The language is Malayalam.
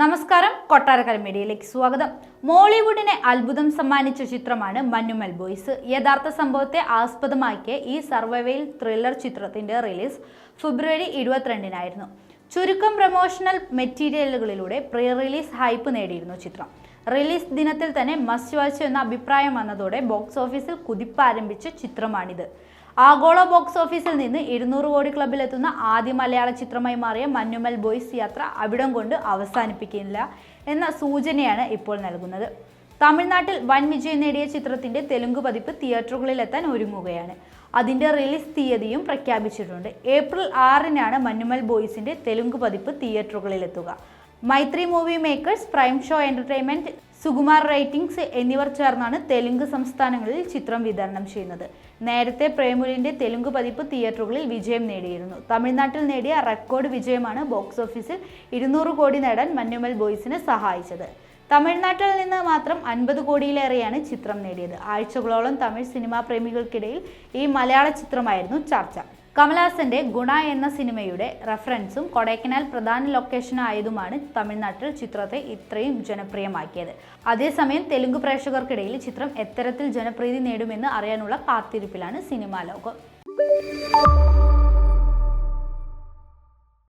നമസ്കാരം, കൊട്ടാരക്കര മീഡിയയിലേക്ക് സ്വാഗതം. മോളിവുഡിനെ അത്ഭുതം സമ്മാനിച്ച ചിത്രമാണ് മഞ്ഞുമൽ ബോയ്സ്. യഥാർത്ഥ സംഭവത്തെ ആസ്പദമാക്കിയ ഈ സർവൈവൽ ത്രില്ലർ ചിത്രത്തിന്റെ റിലീസ് ഫെബ്രുവരി 22-നായിരുന്നു. ചുരുക്കം പ്രൊമോഷണൽ മെറ്റീരിയലുകളിലൂടെ പ്രീ റിലീസ് ഹൈപ്പ് നേടിയിരുന്നു ചിത്രം. റിലീസ് ദിനത്തിൽ തന്നെ മസ്റ്റ് വാച്ച് എന്ന അഭിപ്രായം വന്നതോടെ ബോക്സ് ഓഫീസിൽ കുതിപ്പാരംഭിച്ച ചിത്രമാണിത്. ആഗോള ബോക്സ് ഓഫീസിൽ നിന്ന് 200 കോടി ക്ലബിലെത്തുന്ന ആദ്യ മലയാള ചിത്രമായി മാറിയ മഞ്ഞുമൽ ബോയ്സ് യാത്ര അവിടം കൊണ്ട് അവസാനിപ്പിക്കില്ല എന്ന സൂചനയാണ് ഇപ്പോൾ നൽകുന്നത്. തമിഴ്നാട്ടിൽ വൻ വിജയം നേടിയ ചിത്രത്തിന്റെ തെലുങ്ക് പതിപ്പ് തിയേറ്ററുകളിലെത്താൻ ഒരുങ്ങുകയാണ്. അതിന്റെ റിലീസ് തീയതിയും പ്രഖ്യാപിച്ചിട്ടുണ്ട്. ഏപ്രിൽ 6-നാണ് മഞ്ഞുമൽ ബോയ്സിന്റെ തെലുങ്ക് പതിപ്പ് തിയേറ്ററുകളിലെത്തുക. Mythri movie makers, prime show entertainment, Sukumar writings എന്നിവർ ചേർന്നാണ് തെലുങ്ക് സംസ്ഥാനങ്ങളിൽ ചിത്രം വിതരണം ചെയ്യുന്നത്. നേരത്തെ പ്രേമുലിന്റെ തെലുങ്ക് പതിപ്പ് തിയേറ്ററുകളിൽ വിജയം നേടിയിരുന്നു. തമിഴ്നാട്ടിൽ നേടിയ റെക്കോർഡ് വിജയമാണ് ബോക്സ് ഓഫീസിൽ 200 കോടി നേടാൻ മഞ്ഞുമൽ ബോയ്സിനെ സഹായിച്ചത്. തമിഴ്നാട്ടിൽ നിന്ന് മാത്രം 50 കോടിയിലേറെയാണ് ചിത്രം നേടിയത്. ആഴ്ചകളോളം തമിഴ് സിനിമാ പ്രേമികൾക്കിടയിൽ ഈ മലയാള ചിത്രമായിരുന്നു ചർച്ച. കമൽഹാസന്റെ ഗുണ എന്ന സിനിമയുടെ റെഫറൻസും കൊടൈക്കനാൽ പ്രധാന ലൊക്കേഷനായതുമാണ് തമിഴ്നാട്ടിൽ ചിത്രത്തെ ഇത്രയും ജനപ്രിയമാക്കിയത്. അതേസമയം തെലുങ്ക് പ്രേക്ഷകർക്കിടയിൽ ചിത്രം എത്തരത്തിൽ ജനപ്രീതി നേടുമെന്ന് അറിയാനുള്ള കാത്തിരിപ്പിലാണ് സിനിമാ ലോകം.